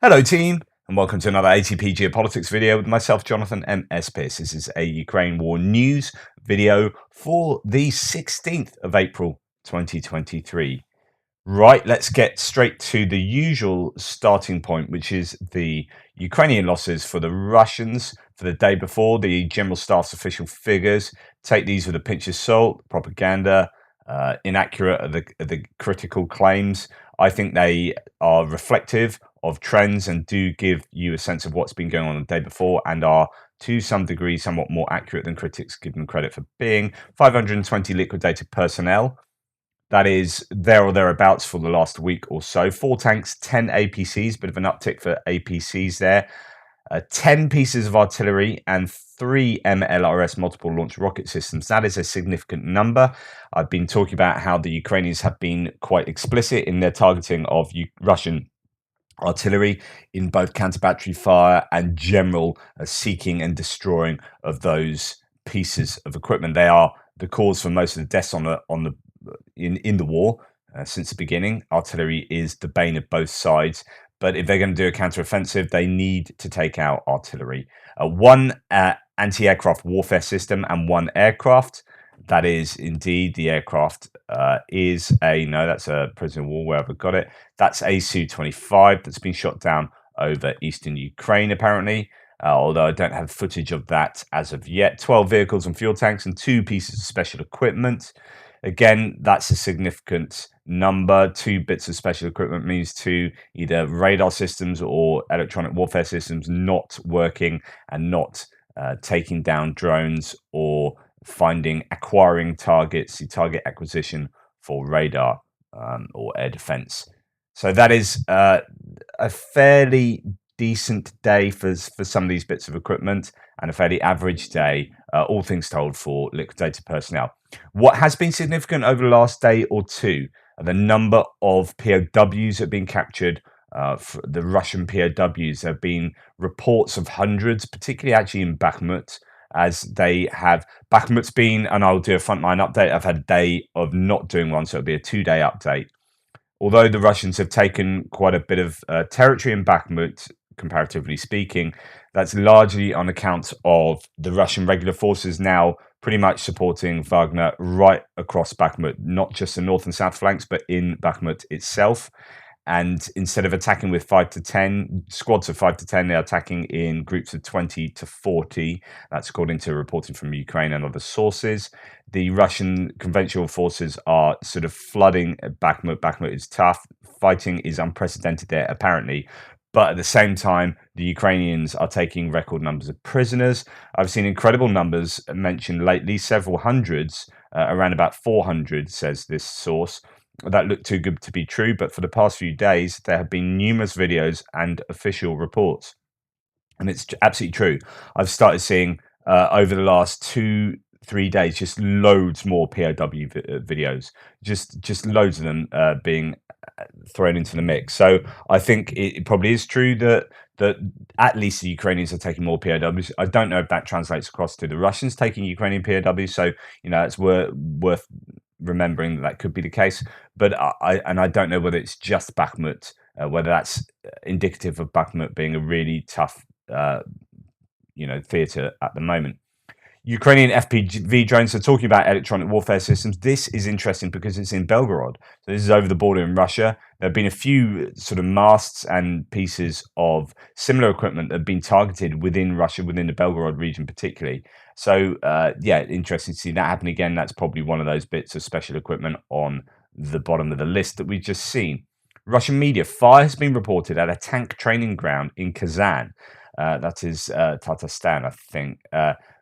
Hello team, and welcome to another ATP Geopolitics video with myself, Jonathan M.S. Pearce. This is a Ukraine war news video for the 16th of April 2023. Right, let's get straight to the usual starting point, which is the Ukrainian losses for the Russians for the day before. The General Staff's official figures. Take these with a pinch of salt. Propaganda, inaccurate are the critical claims. I think they are reflective of trends and do give you a sense of what's been going on the day before, and are to some degree somewhat more accurate than critics give them credit for being. 520 liquidated personnel. That is there or thereabouts for the last week or so. 4 tanks, 10 APCs, bit of an uptick for APCs there. 10 pieces of artillery and 3 MLRS multiple launch rocket systems. That is a significant number. I've been talking about how the Ukrainians have been quite explicit in their targeting of Russian artillery in both counter-battery fire and general seeking and destroying of those pieces of equipment. They are the cause for most of the deaths in the war since the beginning. Artillery is the bane of both sides. But if they're going to do a counter-offensive, they need to take out artillery. One anti-aircraft warfare system and 1 aircraft. That is indeed the aircraft that's a prisoner of war, wherever I got it. That's a Su-25 that's been shot down over eastern Ukraine, apparently. Although I don't have footage of that as of yet. 12 vehicles and fuel tanks and 2 pieces of special equipment. Again, that's a significant number. 2 bits of special equipment means 2 either radar systems or electronic warfare systems not working and not taking down drones or acquiring targets, the target acquisition for radar or air defense. So that is a fairly decent day for some of these bits of equipment, and a fairly average day, all things told, for liquidated personnel. What has been significant over the last day or two are the number of POWs that have been captured. For the Russian POWs, there have been reports of hundreds, particularly actually in Bakhmut, as they have. Bakhmut's been, and I'll do a frontline update. I've had a day of not doing one, so it'll be a 2-day update. Although the Russians have taken quite a bit of territory in Bakhmut, comparatively speaking, that's largely on account of the Russian regular forces now pretty much supporting Wagner right across Bakhmut, not just the north and south flanks, but in Bakhmut itself. And instead of attacking with 5 to 10 squads of 5 to 10, they're attacking in groups of 20 to 40. That's according to reporting from Ukraine and other sources. The Russian conventional forces are sort of flooding Bakhmut. Bakhmut is tough. Fighting is unprecedented there, apparently. But at the same time, the Ukrainians are taking record numbers of prisoners. I've seen incredible numbers mentioned lately, several hundreds, around about 400, says this source. That looked too good to be true, but for the past few days, there have been numerous videos and official reports. And it's absolutely true. I've started seeing over the last 2-3 days just loads more POW videos, just loads of them being thrown into the mix. So I think it probably is true that at least the Ukrainians are taking more POWs. I don't know if that translates across to the Russians taking Ukrainian POWs. So it's worth remembering that could be the case. But I don't know whether it's just Bakhmut, whether that's indicative of Bakhmut being a really tough theatre at the moment. Ukrainian FPV drones are talking about electronic warfare systems. This is interesting because it's in Belgorod. So this is over the border in Russia. There have been a few sort of masts and pieces of similar equipment that have been targeted within Russia, within the Belgorod region particularly. So, interesting to see that happen again. That's probably one of those bits of special equipment on the bottom of the list that we've just seen. Russian media: fire has been reported at a tank training ground in Kazan. That is Tatarstan, I think.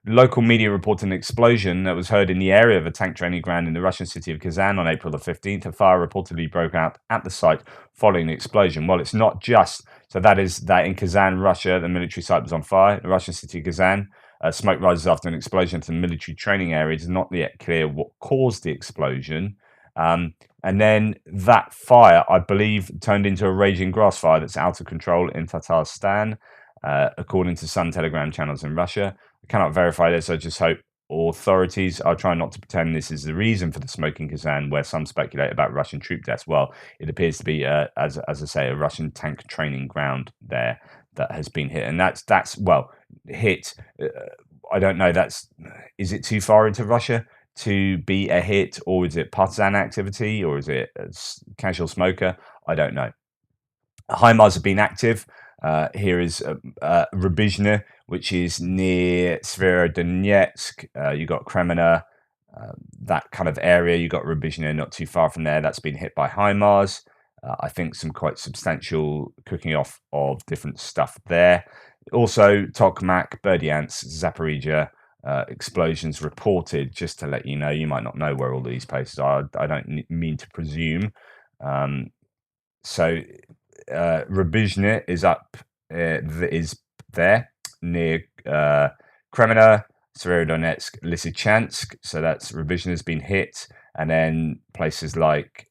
Local media reported an explosion that was heard in the area of a tank training ground in the Russian city of Kazan on April the 15th. A fire reportedly broke out at the site following the explosion. Well, it's not just. So that is that in Kazan, Russia, the military site was on fire. The Russian city of Kazan, smoke rises after an explosion to the military training area. It is not yet clear what caused the explosion. And then that fire, I believe, turned into a raging grass fire that's out of control in Tatarstan, according to some Telegram channels in Russia. I cannot verify this. I just hope authorities are trying not to pretend this is the reason for the smoking Kazan, where some speculate about Russian troop deaths. Well, it appears to be, as I say, a Russian tank training ground there that has been hit, and that's well hit. I don't know. Is it too far into Russia to be a hit, or is it partisan activity, or is it a casual smoker? I don't know. HIMARS have been active. Here is Rubizhne, which is near Severodonetsk. You got Kremina, that kind of area. You got Rubizhne not too far from there. That's been hit by HIMARS. I think some quite substantial cooking off of different stuff there. Also, Tokmak, Berdyansk, Zaporizhia, explosions reported. Just to let you know, you might not know where all these places are. I don't mean to presume. So Rubizhne is up, is there near Kremina, Severodonetsk, Lysychansk. So that's Rubizhne has been hit, and then places like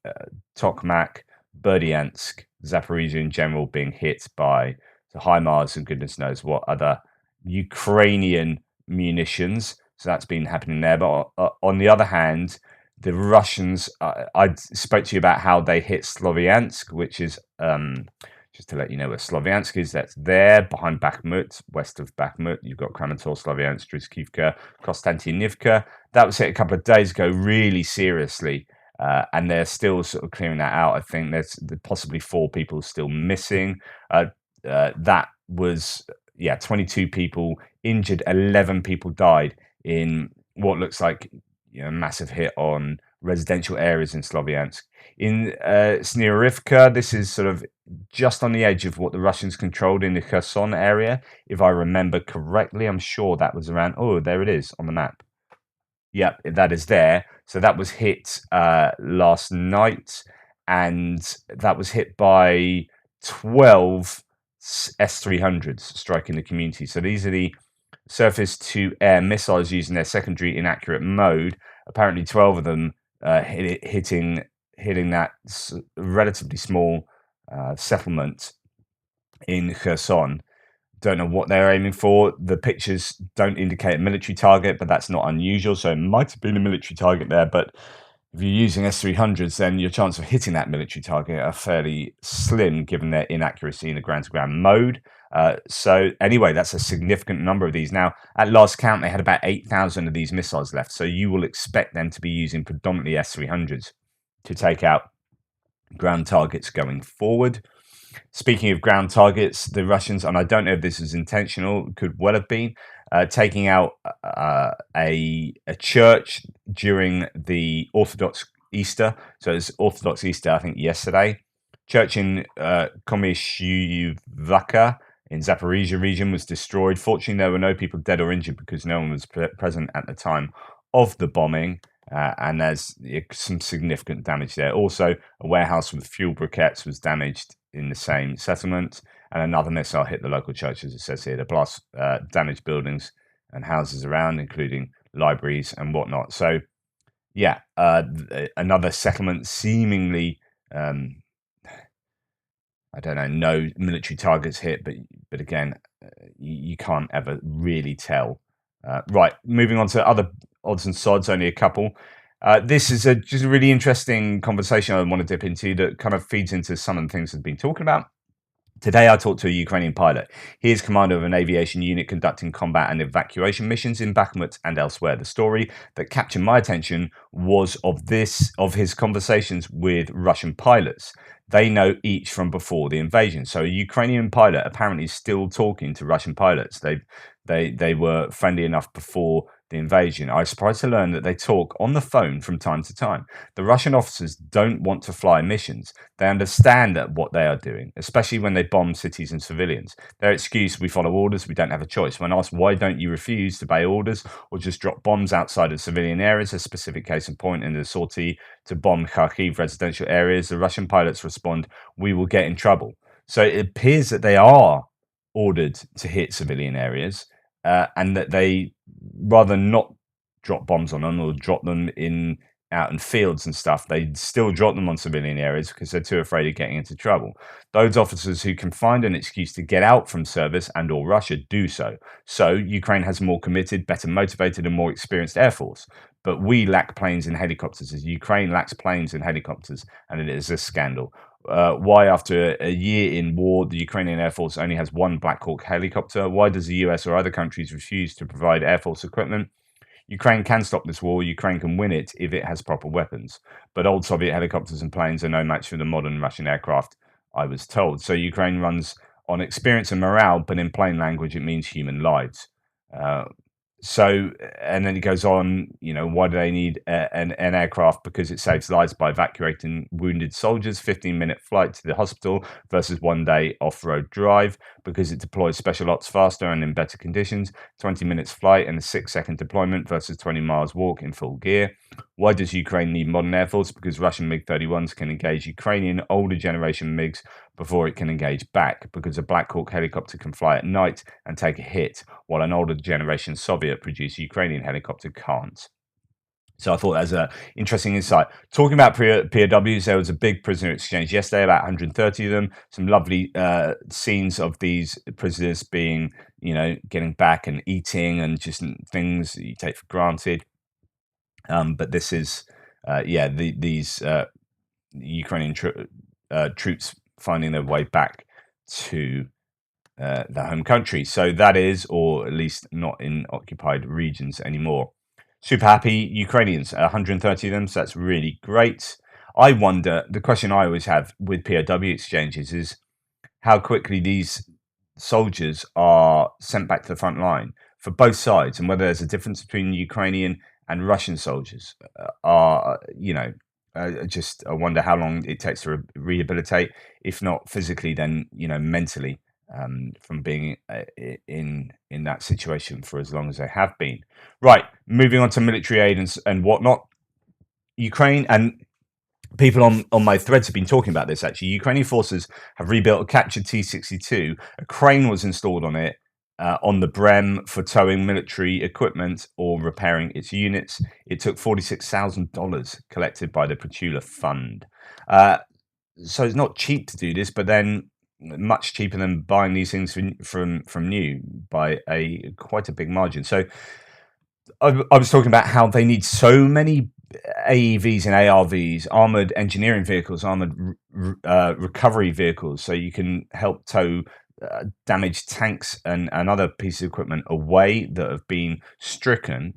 Tokmak, Berdyansk, Zaporizhia in general being hit by the HIMARS and goodness knows what other Ukrainian munitions. So that's been happening there. But on the other hand, the Russians, I spoke to you about how they hit Sloviansk, which is, just to let you know where Sloviansk is, that's there behind Bakhmut, west of Bakhmut. You've got Kramatorsk, Sloviansk, Druzhkivka, Konstantinivka. That was hit a couple of days ago, really seriously. And they're still sort of clearing that out. I think there's possibly 4 people still missing. That was, 22 people injured, 11 people died in what looks like massive hit on residential areas in Sloviansk. In Snirivka, this is sort of just on the edge of what the Russians controlled in the Kherson area. If I remember correctly, I'm sure that was around, oh, there it is on the map. Yep, that is there. So that was hit last night, and that was hit by 12 S-300s striking the community. So these are the surface-to-air missiles using their secondary inaccurate mode. Apparently, 12 of them hitting that relatively small settlement in Kherson. Don't know what they're aiming for. The pictures don't indicate a military target, but that's not unusual. So it might have been a military target there. But if you're using S-300s, then your chance of hitting that military target are fairly slim, given their inaccuracy in the ground-to-ground mode. So anyway, that's a significant number of these. Now, at last count, they had about 8,000 of these missiles left. So you will expect them to be using predominantly S-300s to take out ground targets going forward. Speaking of ground targets, the Russians, and I don't know if this is intentional, could well have been, taking out a church during the Orthodox Easter. So it's Orthodox Easter, I think, yesterday. Church in Komishyuvaka in Zaporizhia region was destroyed. Fortunately, there were no people dead or injured because no one was present at the time of the bombing. And there's some significant damage there. Also, a warehouse with fuel briquettes was damaged in the same settlement, and another missile hit the local church, as it says here. The blast damaged buildings and houses around, including libraries and whatnot. So, yeah, another settlement seemingly, I don't know, no military targets hit, but again, you can't ever really tell. Right, moving on to other odds and sods, only a couple. This is just a really interesting conversation I want to dip into that kind of feeds into some of the things I've been talking about. Today, I talked to a Ukrainian pilot. He is commander of an aviation unit conducting combat and evacuation missions in Bakhmut and elsewhere. The story that captured my attention was of his conversations with Russian pilots. They know each from before the invasion. So a Ukrainian pilot apparently is still talking to Russian pilots. They were friendly enough before the invasion. I was surprised to learn that they talk on the phone from time to time. The Russian officers don't want to fly missions. They understand that what they are doing, especially when they bomb cities and civilians. Their excuse, we follow orders, we don't have a choice. When asked why don't you refuse to obey orders or just drop bombs outside of civilian areas, a specific case in point in the sortie to bomb Kharkiv residential areas, the Russian pilots respond, we will get in trouble. So it appears that they are ordered to hit civilian areas, and that they rather not drop bombs on them or drop them in out in fields and stuff, they still drop them on civilian areas because they're too afraid of getting into trouble. Those officers who can find an excuse to get out from service and or Russia do so. So Ukraine has a more committed, better motivated and more experienced air force. But we lack planes and helicopters, as Ukraine lacks planes and helicopters, and it is a scandal. Why, after a year in war, the Ukrainian Air Force only has one Black Hawk helicopter? Why does the US or other countries refuse to provide Air Force equipment? Ukraine can stop this war. Ukraine can win it if it has proper weapons. But old Soviet helicopters and planes are no match for the modern Russian aircraft, I was told. So Ukraine runs on experience and morale, but in plain language, it means human lives. Uh, and then it goes on, why do they need an aircraft? Because it saves lives by evacuating wounded soldiers, 15-minute flight to the hospital versus 1 day off-road drive, because it deploys special ops faster and in better conditions, 20 minutes flight and a 6-second deployment versus 20 miles walk in full gear. Why does Ukraine need modern air force? Because Russian MiG-31s can engage Ukrainian older generation MiGs before it can engage back, because a Black Hawk helicopter can fly at night and take a hit, while an older generation Soviet-produced Ukrainian helicopter can't. So I thought that was an interesting insight. Talking about POWs, there was a big prisoner exchange yesterday, about 130 of them. Some lovely scenes of these prisoners being, getting back and eating and just things that you take for granted. But this is, these Ukrainian troops finding their way back to their home country. So that is, or at least not in occupied regions anymore. Super happy Ukrainians, 130 of them, so that's really great. I wonder, the question I always have with POW exchanges is how quickly these soldiers are sent back to the front line for both sides, and whether there's a difference between Ukrainian and Russian soldiers. Just I wonder how long it takes to rehabilitate, if not physically, then mentally, from being in that situation for as long as they have been. Right, moving on to military aid and whatnot. Ukraine, and people on my threads have been talking about this actually. Ukrainian forces have rebuilt a captured T-62. A crane was installed on it, on the Brem, for towing military equipment or repairing its units. It took $46,000 collected by the Petula Fund. So it's not cheap to do this, but then much cheaper than buying these things from new by quite a big margin. So I was talking about how they need so many AEVs and ARVs, armored engineering vehicles, armored recovery vehicles, so you can help tow damaged tanks and other pieces of equipment away that have been stricken.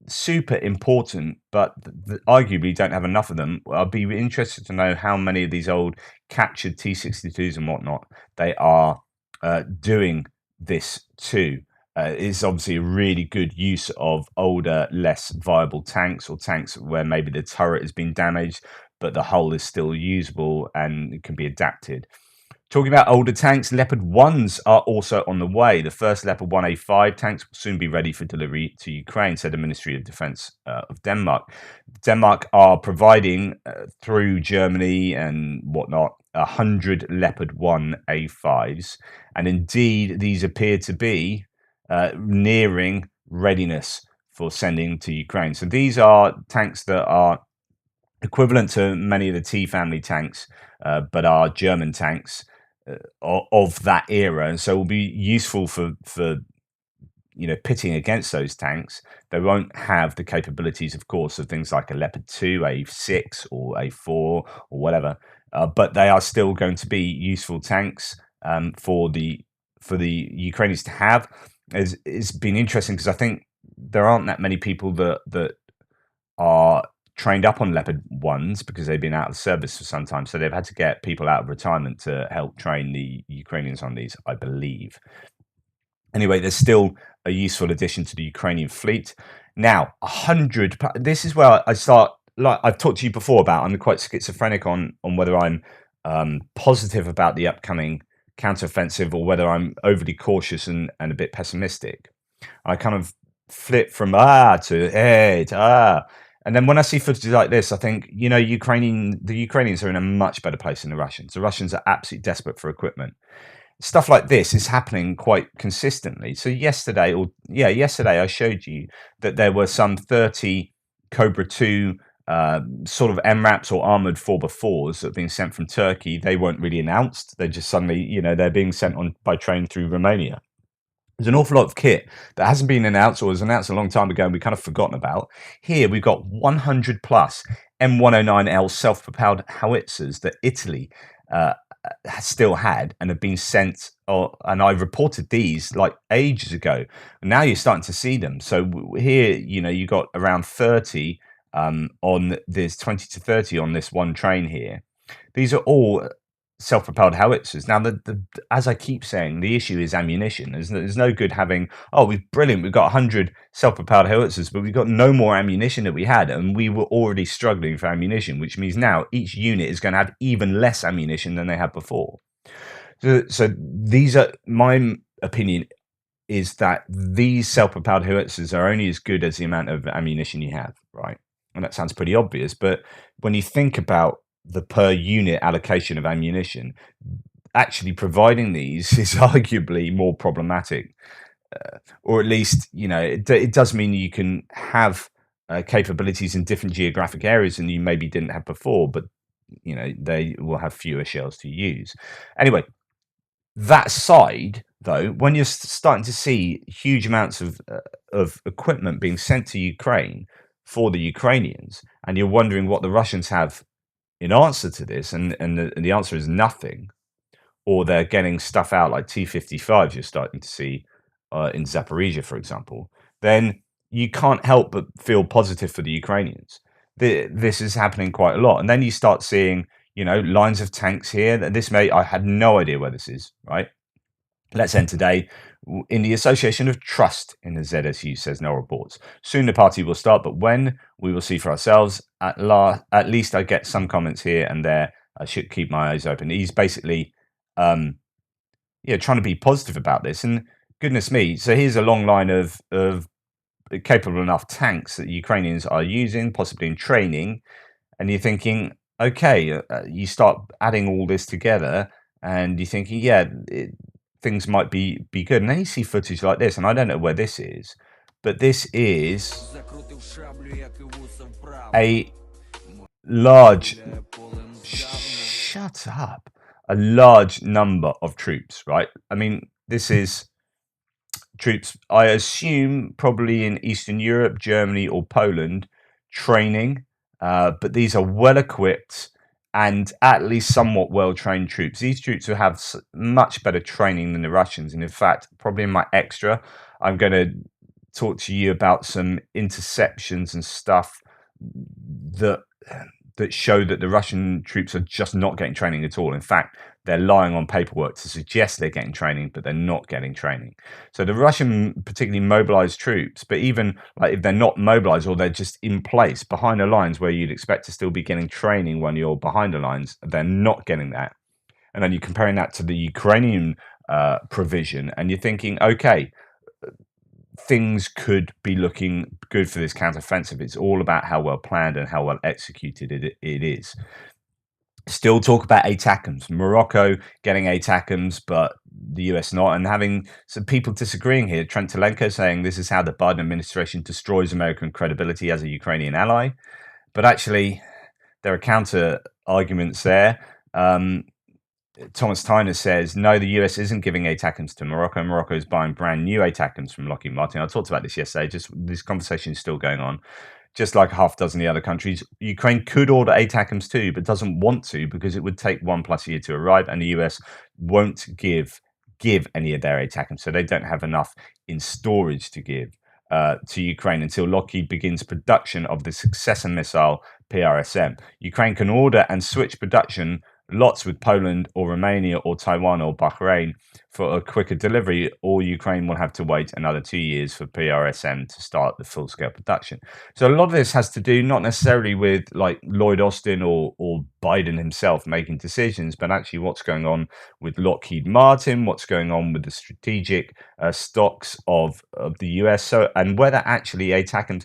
Super important, but arguably don't have enough of them. I'd be interested to know how many of these old captured T-62s and whatnot they are doing this to. Is obviously a really good use of older, less viable tanks, or tanks where maybe the turret has been damaged, but the hull is still usable and can be adapted. Talking about older tanks, Leopard 1s are also on the way. The first Leopard 1A5 tanks will soon be ready for delivery to Ukraine, said the Ministry of Defense of Denmark. Denmark are providing, through Germany and whatnot, 100 Leopard 1A5s. And indeed, these appear to be nearing readiness for sending to Ukraine. So these are tanks that are equivalent to many of the T family tanks, but are German tanks of that era, and so will be useful for pitting against those tanks. They won't have the capabilities, of course, of things like a Leopard 2, A6 or A4 or whatever, but they are still going to be useful tanks for the Ukrainians to have. It's been interesting because I think there aren't that many people that are trained up on Leopard 1s because they've been out of service for some time. So they've had to get people out of retirement to help train the Ukrainians on these, I believe. Anyway, there's still a useful addition to the Ukrainian fleet. Now, 100, this is where I start, like I've talked to you before about, I'm quite schizophrenic on whether I'm positive about the upcoming counteroffensive or whether I'm overly cautious and a bit pessimistic. I kind of flip from to hey to and then when I see footage like this, I think, the Ukrainians are in a much better place than the Russians. The Russians are absolutely desperate for equipment. Stuff like this is happening quite consistently. So yesterday I showed you that there were some 30 Cobra 2 sort of MRAPs or armored 4x4s that are being sent from Turkey, they weren't really announced. They just suddenly, they're being sent on by train through Romania. There's an awful lot of kit that hasn't been announced or was announced a long time ago and we've kind of forgotten about. Here we've got 100 plus M109L self-propelled howitzers that Italy still had and have been sent. And I reported these like ages ago. Now you're starting to see them. So here, you got around 30 on there's 20 to 30 on this one train here. These are all self-propelled howitzers. Now, as I keep saying, the issue is ammunition. There's no good having, we've got 100 self-propelled howitzers, but we've got no more ammunition that we had, and we were already struggling for ammunition, which means now each unit is going to have even less ammunition than they had before. So these are, my opinion is that these self-propelled howitzers are only as good as the amount of ammunition you have, right? And that sounds pretty obvious, but when you think about the per unit allocation of ammunition, actually providing these is arguably more problematic, or at least it does mean you can have capabilities in different geographic areas than you maybe didn't have before, but they will have fewer shells to use anyway. That side, though, when you're starting to see huge amounts of equipment being sent to Ukraine for the Ukrainians, and you're wondering what the Russians have in answer to this, and the answer is nothing, or they're getting stuff out like T-55s you're starting to see in Zaporizhia, for example, then you can't help but feel positive for the Ukrainians. This is happening quite a lot. And then you start seeing, lines of tanks here. I had no idea where this is, right? Let's end today in the Association of Trust in the ZSU, says no reports. Soon the party will start, but when, we will see for ourselves. At least I get some comments here and there. I should keep my eyes open. He's basically trying to be positive about this. And goodness me, so here's a long line of capable enough tanks that Ukrainians are using, possibly in training. And you're thinking, okay, you start adding all this together and you're thinking, things might be good. And then you see footage like this, and I don't know where this is, but this is a large, shut up, a large number of troops, right? I mean, this is troops, I assume, probably in Eastern Europe, Germany or Poland, training, but these are well equipped and at least somewhat well-trained troops. These troops will have much better training than the Russians. And in fact, probably in my extra, I'm going to talk to you about some interceptions and stuff that show that the Russian troops are just not getting training at all. In fact, they're lying on paperwork to suggest they're getting training, but they're not getting training. So the Russian particularly mobilized troops, but even like if they're not mobilized or they're just in place behind the lines where you'd expect to still be getting training when you're behind the lines, they're not getting that. And then you're comparing that to the Ukrainian provision, and you're thinking, okay, things could be looking good for this counteroffensive. It's all about how well planned and how well executed it is. Still talk about ATACMS. Morocco getting ATACMS, but the US not, and having some people disagreeing here. Trent Telenko saying this is how the Biden administration destroys American credibility as a Ukrainian ally. But actually, there are counter arguments there. Thomas Tyner says, no, the US isn't giving ATACMS to Morocco. Morocco is buying brand new ATACMS from Lockheed Martin. I talked about this yesterday. Just this conversation is still going on. Just like a half dozen of the other countries, Ukraine could order ATACMS too, but doesn't want to because it would take 1+ year to arrive, and the US won't give any of their ATACMS, so they don't have enough in storage to give to Ukraine until Lockheed begins production of the successor missile PRSM. Ukraine can order and switch production lots with Poland or Romania or Taiwan or Bahrain for a quicker delivery, or Ukraine will have to wait another 2 years for PRSM to start the full-scale production. So a lot of this has to do not necessarily with like Lloyd Austin or Biden himself making decisions, but actually what's going on with Lockheed Martin, what's going on with the strategic stocks of the US, so and whether actually ATACMS.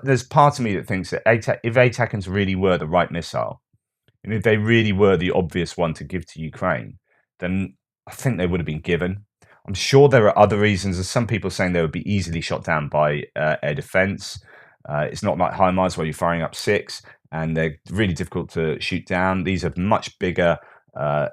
There's part of me that thinks that if ATACMS really were the right missile, and if they really were the obvious one to give to Ukraine, then I think they would have been given. I'm sure there are other reasons. There's some people saying they would be easily shot down by air defense. It's not like HIMARS where you're firing up 6, and they're really difficult to shoot down. These are much bigger, fat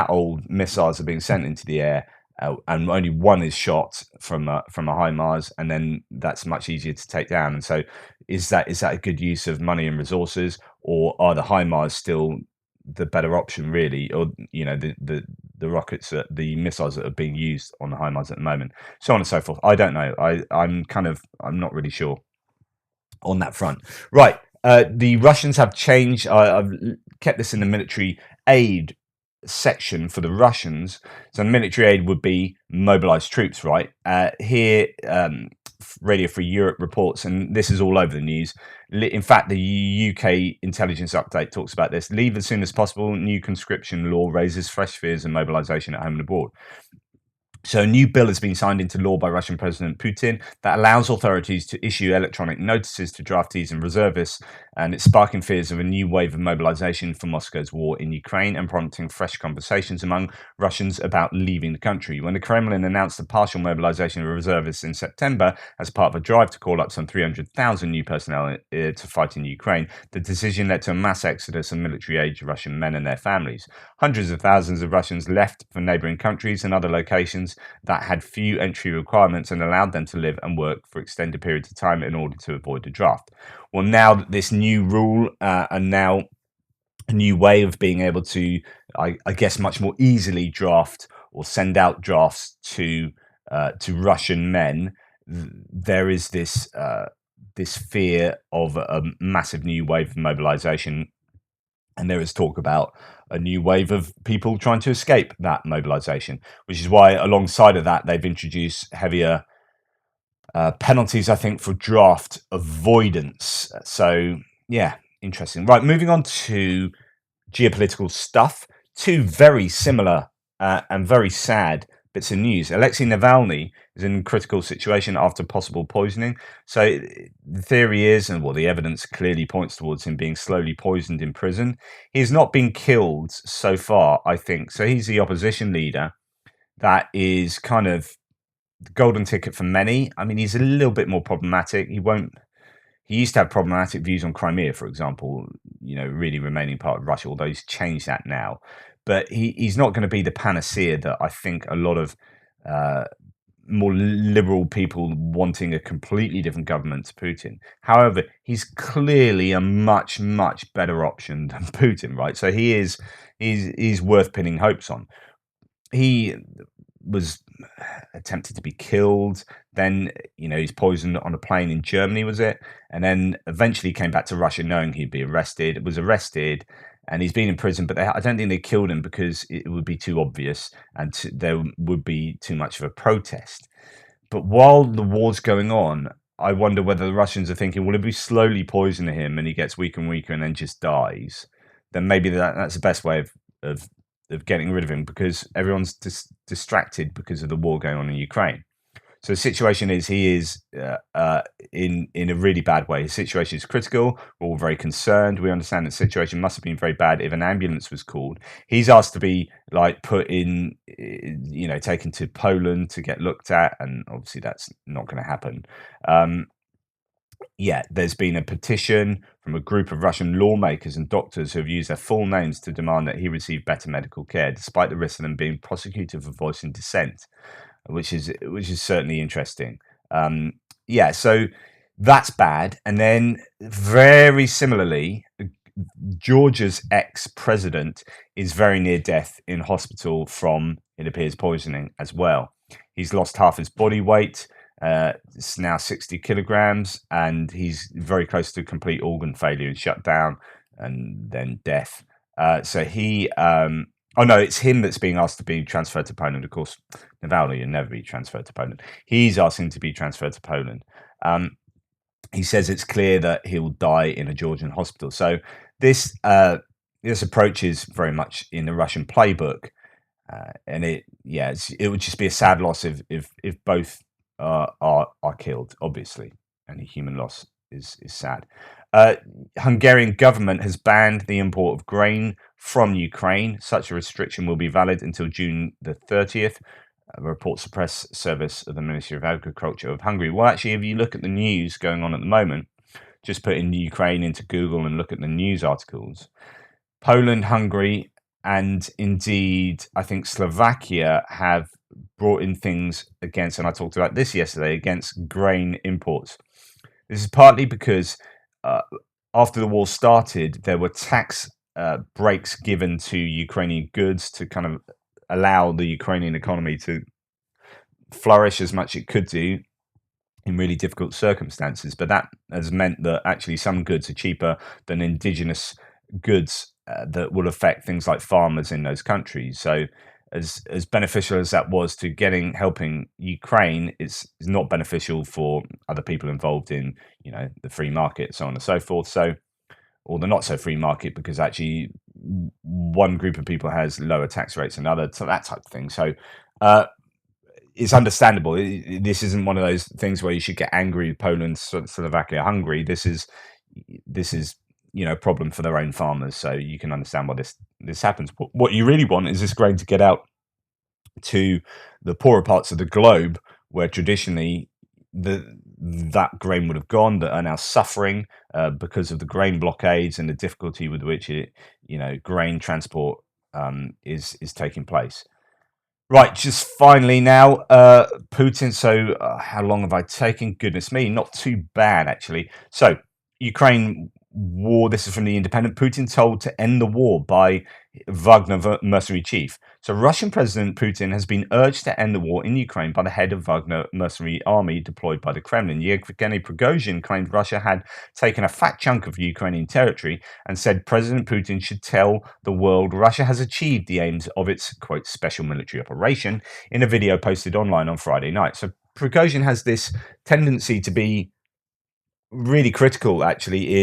old missiles are being sent into the air, and only one is shot from a HIMARS, and then that's much easier to take down. And so, is that a good use of money and resources, or are the HIMARS still the better option, really, or the rockets, the missiles that are being used on the HIMARS at the moment, so on and so forth? I don't know. I'm not really sure on that front. Right. The Russians have changed. I've kept this in the military aid section for the Russians. So military aid would be mobilized troops, right? Here, Radio Free Europe reports, and this is all over the news. In fact, the UK intelligence update talks about this. Leave as soon as possible. New conscription law raises fresh fears of mobilization at home and abroad. So a new bill has been signed into law by Russian President Putin that allows authorities to issue electronic notices to draftees and reservists, and it's sparking fears of a new wave of mobilization for Moscow's war in Ukraine and prompting fresh conversations among Russians about leaving the country. When the Kremlin announced the partial mobilization of reservists in September as part of a drive to call up some 300,000 new personnel to fight in Ukraine, the decision led to a mass exodus of military-age Russian men and their families. Hundreds of thousands of Russians left for neighboring countries and other locations that had few entry requirements and allowed them to live and work for extended periods of time in order to avoid a draft. Well, now that this new rule and now a new way of being able to, I guess, much more easily draft or send out drafts to Russian men, there is this fear of a massive new wave of mobilization. And there is talk about a new wave of people trying to escape that mobilization, which is why, alongside of that, they've introduced heavier penalties, I think, for draft avoidance. So, yeah, interesting. Right, moving on to geopolitical stuff. Two very similar and very sad bits of news. Alexei Navalny is in a critical situation after possible poisoning. So the theory is, and the evidence clearly points towards him being slowly poisoned in prison. He's not been killed so far, I think. So he's the opposition leader. That is kind of the golden ticket for many. I mean, he's a little bit more problematic. He used to have problematic views on Crimea, for example, really remaining part of Russia, although he's changed that now. But he's not going to be the panacea that I think a lot of more liberal people wanting a completely different government to Putin. However, he's clearly a much, much better option than Putin, right? So he's worth pinning hopes on. He was attempted to be killed. Then, he's poisoned on a plane in Germany, was it? And then eventually came back to Russia knowing he'd be arrested, was arrested, and he's been in prison. But I don't think they killed him because it would be too obvious and there would be too much of a protest. But while the war's going on, I wonder whether the Russians are thinking, well, if we slowly poison him and he gets weaker and weaker and then just dies, then maybe that's the best way of getting rid of him, because everyone's distracted because of the war going on in Ukraine. So the situation is he is in a really bad way. His situation is critical. We're all very concerned. We understand the situation must have been very bad if an ambulance was called. He's asked to be put in, taken to Poland to get looked at, and obviously that's not going to happen. There's been a petition from a group of Russian lawmakers and doctors who have used their full names to demand that he receive better medical care, despite the risk of them being prosecuted for voicing dissent, which is certainly interesting. So that's bad. And then very similarly, Georgia's ex-president is very near death in hospital from, it appears, poisoning as well. He's lost half his body weight. It's now 60 kilograms, and he's very close to complete organ failure and shut down and then death. So he, it's him that's being asked to be transferred to Poland. Of course, Navalny will never be transferred to Poland. He's asking to be transferred to Poland. He says it's clear that he'll die in a Georgian hospital. So this approach is very much in the Russian playbook, and it would just be a sad loss if both are killed, obviously. Any human loss is sad. Hungarian government has banned the import of grain from Ukraine. Such a restriction will be valid until June the 30th. reports the press service of the Ministry of Agriculture of Hungary. Well, actually, if you look at the news going on at the moment, just put in Ukraine into Google and look at the news articles. Poland, Hungary, and indeed, I think Slovakia have brought in things against, and I talked about this yesterday, against grain imports. This is partly because uh, after the war started, there were tax breaks given to Ukrainian goods to kind of allow the Ukrainian economy to flourish as much as it could do in really difficult circumstances. But that has meant that actually some goods are cheaper than indigenous goods that will affect things like farmers in those countries. So as beneficial as that was to helping Ukraine, is not beneficial for other people involved in, the free market, so on and so forth. So, or the not so free market, because actually one group of people has lower tax rates than other, so that type of thing. So it's understandable. This isn't one of those things where you should get angry with Poland, Slovakia, Hungary. This is a problem for their own farmers. So you can understand why this happens. But what you really want is this grain to get out to the poorer parts of the globe, where traditionally that grain would have gone, that are now suffering because of the grain blockades and the difficulty with which grain transport is taking place. Right, just finally now, Putin. So, how long have I taken? Goodness me, not too bad actually. So, Ukraine war. This is from the Independent. Putin told to end the war by Wagner mercenary chief. So, Russian President Putin has been urged to end the war in Ukraine by the head of Wagner mercenary army deployed by the Kremlin. Yevgeny Prigozhin claimed Russia had taken a fat chunk of Ukrainian territory and said President Putin should tell the world Russia has achieved the aims of its, quote, special military operation in a video posted online on Friday night. So Prigozhin has this tendency to be really critical, actually,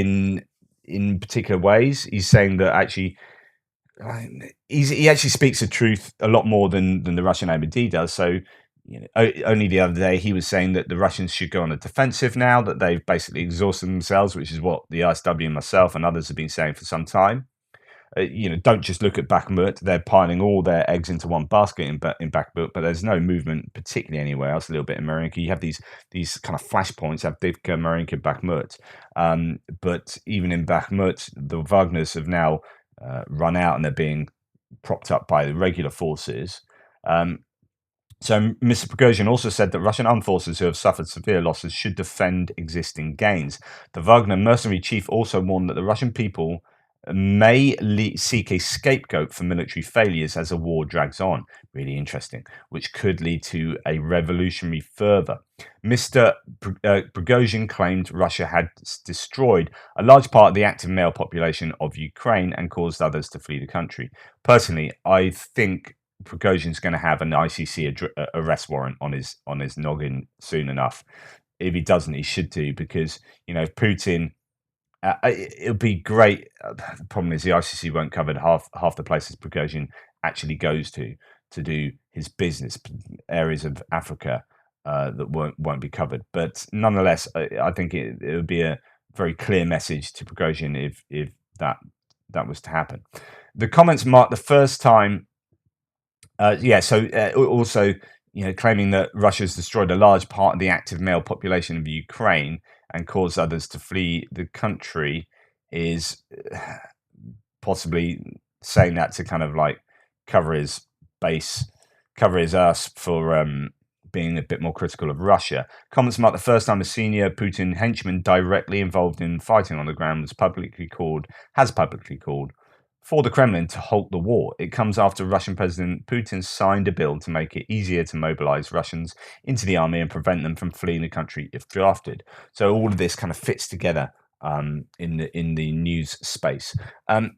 in particular ways. He's saying that actually he actually speaks the truth a lot more than the Russian MOD does. So, only the other day he was saying that the Russians should go on the defensive now, that they've basically exhausted themselves, which is what the ISW and myself and others have been saying for some time. Don't just look at Bakhmut. They're piling all their eggs into one basket in Bakhmut, but there's no movement particularly anywhere else. A little bit in Marinka. You have these kind of flashpoints, Avdiivka, Marinka, Bakhmut. But even in Bakhmut, the Wagners have now run out and they're being propped up by the regular forces. So Mr. Prigozhin also said that Russian armed forces who have suffered severe losses should defend existing gains. The Wagner mercenary chief also warned that the Russian people may seek a scapegoat for military failures as the war drags on. Really interesting, which could lead to a revolutionary fervor. Mr. Prigozhin claimed Russia had destroyed a large part of the active male population of Ukraine and caused others to flee the country. Personally, I think Prigozhin's going to have an ICC arrest warrant on his noggin soon enough. If he doesn't, he should do, because if Putin, it'll be great. The problem is the ICC won't cover half the places Prigozhin actually goes to do his business. Areas of Africa that won't be covered. But nonetheless, I think it would be a very clear message to Prigozhin if that was to happen. The comments marked the first time. Also, claiming that Russia's destroyed a large part of the active male population of Ukraine and caused others to flee the country is possibly saying that to kind of like cover his base, cover his ass for being a bit more critical of Russia. Comments mark the first time a senior Putin henchman directly involved in fighting on the ground has publicly called for the Kremlin to halt the war. It comes after Russian President Putin signed a bill to make it easier to mobilize Russians into the army and prevent them from fleeing the country if drafted. So all of this kind of fits together in the news space. I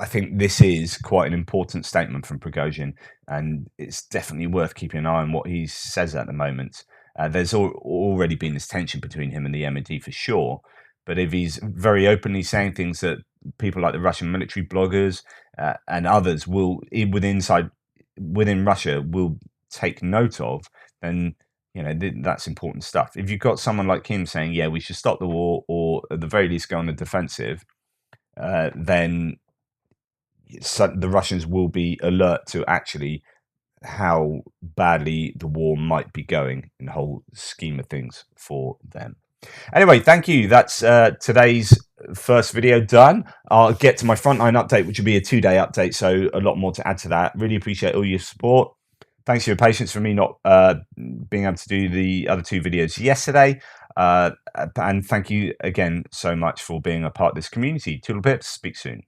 think this is quite an important statement from Prigozhin, and it's definitely worth keeping an eye on what he says at the moment. There's already been this tension between him and the MOD for sure. But if he's very openly saying things that people like the Russian military bloggers and others within Russia will take note of, then that's important stuff. If you've got someone like him saying, "Yeah, we should stop the war, or at the very least go on the defensive," then the Russians will be alert to actually how badly the war might be going in the whole scheme of things for them. Anyway, thank you. That's today's first video done. I'll get to my frontline update, which will be a 2-day update, so a lot more to add to that. Really appreciate all your support. Thanks for your patience for me not being able to do the other 2 videos yesterday. And thank you again so much for being a part of this community. Toodle pips. Speak soon.